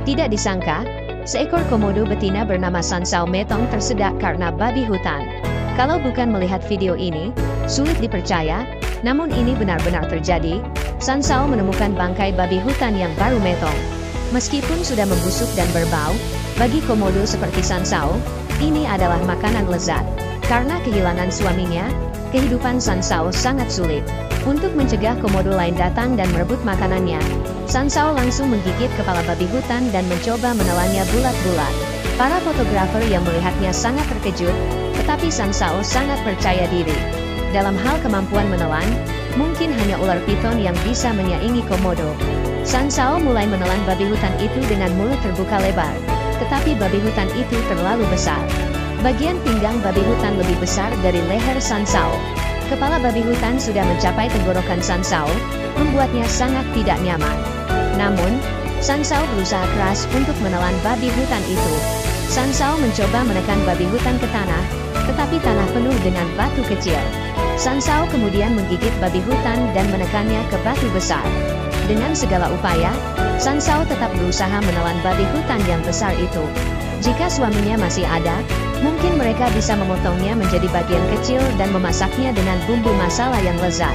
Tidak disangka, seekor komodo betina bernama Sansao Metong tersedak karena babi hutan. Kalau bukan melihat video ini, sulit dipercaya, namun ini benar-benar terjadi. Sansao menemukan bangkai babi hutan yang baru metong. Meskipun sudah membusuk dan berbau, bagi komodo seperti Sansao, ini adalah makanan lezat. Karena kehilangan suaminya, kehidupan Sansao sangat sulit. Untuk mencegah komodo lain datang dan merebut makanannya, Sansao langsung menggigit kepala babi hutan dan mencoba menelannya bulat-bulat. Para fotografer yang melihatnya sangat terkejut, tetapi Sansao sangat percaya diri. Dalam hal kemampuan menelan, mungkin hanya ular piton yang bisa menyaingi komodo. Sansao mulai menelan babi hutan itu dengan mulut terbuka lebar, tetapi babi hutan itu terlalu besar. Bagian pinggang babi hutan lebih besar dari leher Sansao. Kepala babi hutan sudah mencapai tenggorokan Sansao, membuatnya sangat tidak nyaman. Namun, Sansao berusaha keras untuk menelan babi hutan itu. Sansao mencoba menekan babi hutan ke tanah, tetapi tanah penuh dengan batu kecil. Sansao kemudian menggigit babi hutan dan menekannya ke batu besar. Dengan segala upaya, Sansao tetap berusaha menelan babi hutan yang besar itu. Jika suaminya masih ada, mungkin mereka bisa memotongnya menjadi bagian kecil dan memasaknya dengan bumbu masala yang lezat.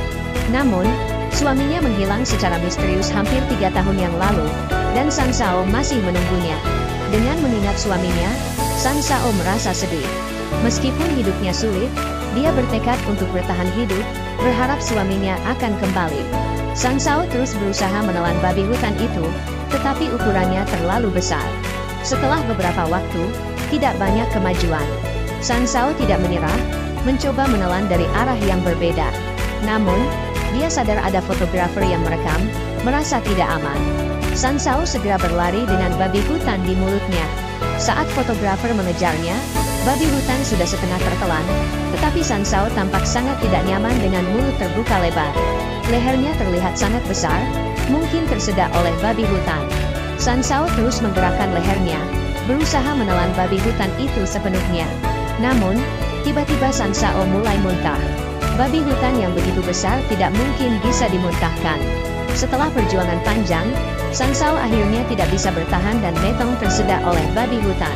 Namun, suaminya menghilang secara misterius hampir 3 tahun yang lalu, dan Sansao masih menunggunya. Dengan mengingat suaminya, Sansao merasa sedih. Meskipun hidupnya sulit, dia bertekad untuk bertahan hidup, berharap suaminya akan kembali. Sansao terus berusaha menelan babi hutan itu, tetapi ukurannya terlalu besar. Setelah beberapa waktu, tidak banyak kemajuan. Sansao tidak menyerah, mencoba menelan dari arah yang berbeda. Namun, dia sadar ada fotografer yang merekam, merasa tidak aman. Sansao segera berlari dengan babi hutan di mulutnya. Saat fotografer mengejarnya, babi hutan sudah setengah tertelan, tetapi Sansao tampak sangat tidak nyaman dengan mulut terbuka lebar. Lehernya terlihat sangat besar, mungkin tersedak oleh babi hutan. Sansao terus menggerakkan lehernya, berusaha menelan babi hutan itu sepenuhnya. Namun, tiba-tiba Sansao mulai muntah. Babi hutan yang begitu besar tidak mungkin bisa dimuntahkan. Setelah perjuangan panjang, Sansao akhirnya tidak bisa bertahan dan metong tersedak oleh babi hutan.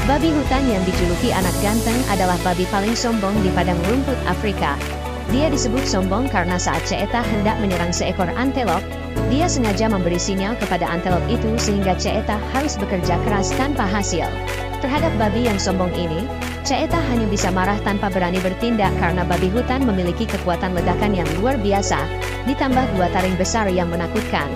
Babi hutan yang dijuluki anak ganteng adalah babi paling sombong di padang rumput Afrika. Dia disebut sombong karena saat Ceeta hendak menyerang seekor antelop, dia sengaja memberi sinyal kepada antelop itu sehingga Ceeta harus bekerja keras tanpa hasil. Terhadap babi yang sombong ini, Ceeta hanya bisa marah tanpa berani bertindak karena babi hutan memiliki kekuatan ledakan yang luar biasa, ditambah 2 taring besar yang menakutkan.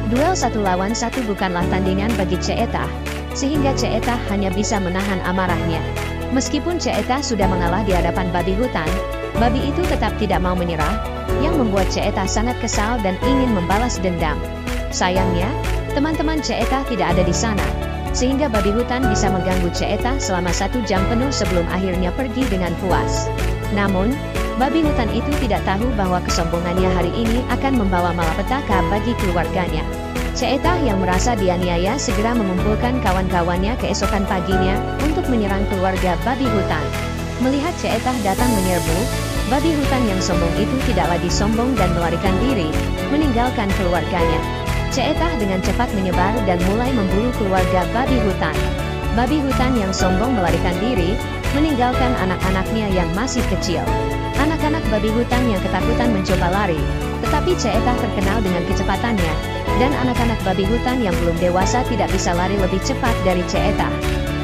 Duel 1 lawan 1 bukanlah tandingan bagi Ceeta, sehingga Ceeta hanya bisa menahan amarahnya. Meskipun Ceeta sudah mengalah di hadapan babi hutan, babi itu tetap tidak mau menyerah, yang membuat Ceeta sangat kesal dan ingin membalas dendam. Sayangnya, teman-teman Ceeta tidak ada di sana, sehingga babi hutan bisa mengganggu Ceeta selama 1 jam penuh sebelum akhirnya pergi dengan puas. Namun, babi hutan itu tidak tahu bahwa kesombongannya hari ini akan membawa malapetaka bagi keluarganya. Ceeta yang merasa dianiaya segera mengumpulkan kawan-kawannya keesokan paginya untuk menyerang keluarga babi hutan. Melihat Ceeta datang menyerbu, babi hutan yang sombong itu tidak lagi sombong dan melarikan diri, meninggalkan keluarganya. Ceeta dengan cepat menyebar dan mulai memburu keluarga babi hutan. Babi hutan yang sombong melarikan diri, meninggalkan anak-anaknya yang masih kecil. Anak-anak babi hutan yang ketakutan mencoba lari, tetapi Ceeta terkenal dengan kecepatannya, dan anak-anak babi hutan yang belum dewasa tidak bisa lari lebih cepat dari Ceeta.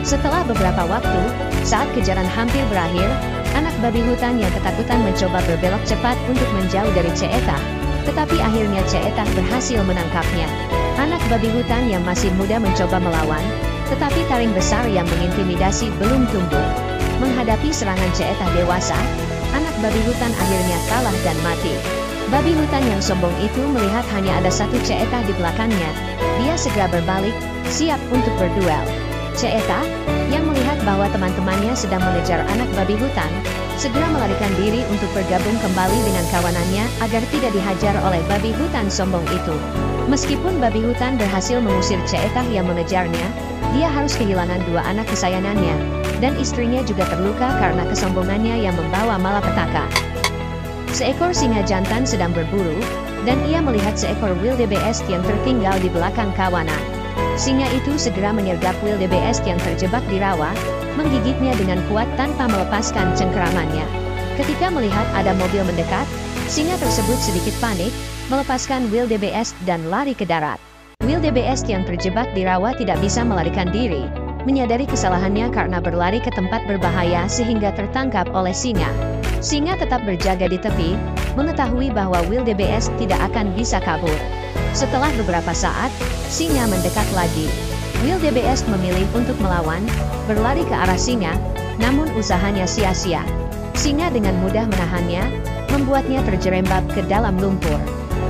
Setelah beberapa waktu, saat kejaran hampir berakhir, anak babi hutan yang ketakutan mencoba berbelok cepat untuk menjauh dari Ceeta, tetapi akhirnya Ceeta berhasil menangkapnya. Anak babi hutan yang masih muda mencoba melawan, tetapi taring besar yang mengintimidasi belum tumbuh. Menghadapi serangan Ceeta dewasa, anak babi hutan akhirnya kalah dan mati. Babi hutan yang sombong itu melihat hanya ada 1 Ceeta di belakangnya. Dia segera berbalik, siap untuk berduel. Ceeta, yang melihat bahwa teman-temannya sedang mengejar anak babi hutan, segera melarikan diri untuk bergabung kembali dengan kawanannya agar tidak dihajar oleh babi hutan sombong itu. Meskipun babi hutan berhasil mengusir Ceeta yang mengejarnya, dia harus kehilangan 2 anak kesayangannya, dan istrinya juga terluka karena kesombongannya yang membawa malapetaka. Seekor singa jantan sedang berburu, dan ia melihat seekor wildebeest yang tertinggal di belakang kawanan. Singa itu segera menyergap wildebeest yang terjebak di rawa, menggigitnya dengan kuat tanpa melepaskan cengkeramannya. Ketika melihat ada mobil mendekat, singa tersebut sedikit panik, melepaskan wildebeest dan lari ke darat. Wildebeest yang terjebak di rawa tidak bisa melarikan diri, menyadari kesalahannya karena berlari ke tempat berbahaya sehingga tertangkap oleh singa. Singa tetap berjaga di tepi, mengetahui bahwa wildebeest tidak akan bisa kabur. Setelah beberapa saat, singa mendekat lagi. Wildebeest memilih untuk melawan, berlari ke arah singa, namun usahanya sia-sia. Singa dengan mudah menahannya, membuatnya terjerembab ke dalam lumpur.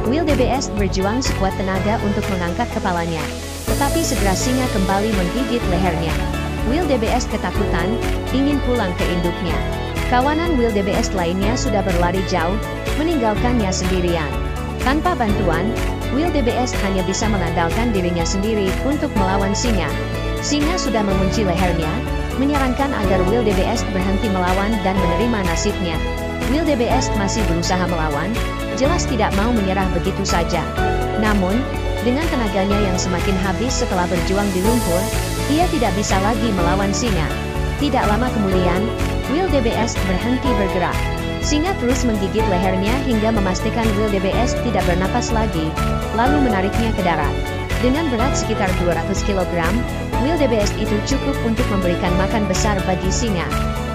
Wildebeest berjuang sekuat tenaga untuk mengangkat kepalanya, tetapi segera singa kembali menggigit lehernya. Wildebeest ketakutan, ingin pulang ke induknya. Kawanan wildebeest lainnya sudah berlari jauh, meninggalkannya sendirian. Tanpa bantuan, wildebeest hanya bisa mengandalkan dirinya sendiri untuk melawan singa. Singa sudah mengunci lehernya, menyarankan agar wildebeest berhenti melawan dan menerima nasibnya. Wildebeest masih berusaha melawan, jelas tidak mau menyerah begitu saja. Namun, dengan tenaganya yang semakin habis setelah berjuang di lumpur, ia tidak bisa lagi melawan singa. Tidak lama kemudian, wildebeest berhenti bergerak. Singa terus menggigit lehernya hingga memastikan wildebeest tidak bernapas lagi, lalu menariknya ke darat. Dengan berat sekitar 200 kg, wildebeest itu cukup untuk memberikan makan besar bagi singa.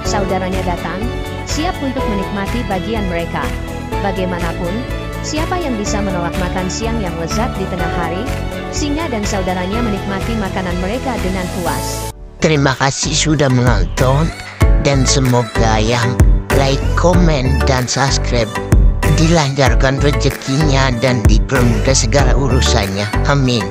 Saudaranya datang, siap untuk menikmati bagian mereka. Bagaimanapun, siapa yang bisa menolak makan siang yang lezat di tengah hari? Singa dan saudaranya menikmati makanan mereka dengan puas. Terima kasih sudah menonton, dan semoga yang like, komen, dan subscribe dilancarkan rezekinya dan dipermudah segala urusannya. Amin.